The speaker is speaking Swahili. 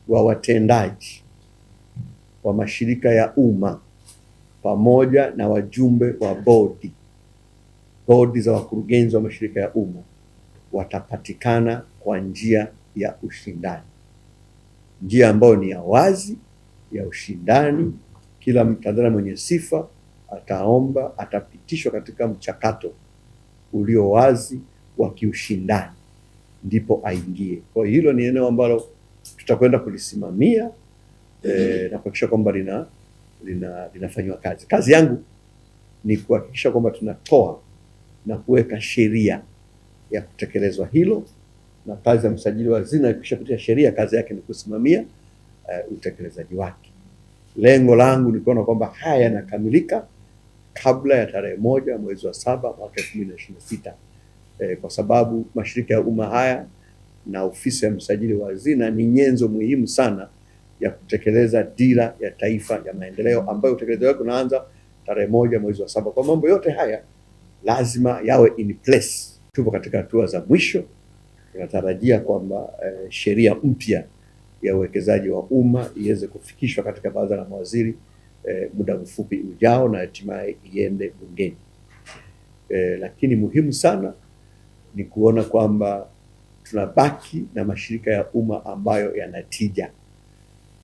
wa watendaji wa mashirika ya umma pamoja na wajumbe wa bodi za wakurugenzi wa mashirika ya umma watapatikana kwa njia ya ushindani, njia ambayo ni ya wazi ya ushindani. Kila Mtanzania mwenye sifa atapitishwa katika mchakato ulio wazi wa kiushindani ndipo aingie. Kwa hiyo hilo ni eneo ambalo tutakwenda kulisimamia na kuhakikisha kwamba linafanywa kazi. Kazi yangu ni kuhakikisha kwamba tunatoa na kuweka sheria ya kutekelezwa hilo, na kazi ya msajili wa hazina ikishapitia sheria, kazi yake ni kusimamia utekelezaji wake. Lengo langu ni kuona kwamba haya yanakamilika kabla ya tarehe 1 mwezi wa 7 mwaka 2026, kwa sababu mashirika ya umma haya na ofisi ya msajili wa hazina ni nyenzo muhimu sana ya kutekeleza dira ya taifa ya maendeleo ambayo utekelezaji wake unaanza tarehe 1 mwezi wa 7. Kwa mambo yote haya lazima yawe in place. Tupo katika hatua za mwisho. Tunatarajia kwamba sheria mpya ya uwekezaji wa umma iweze kufikishwa katika baraza la mawaziri muda mfupi ujao na hatimaye iende bungeni. Lakini muhimu sana ni kuona kwamba tunabaki na mashirika ya umma ambayo yanatija.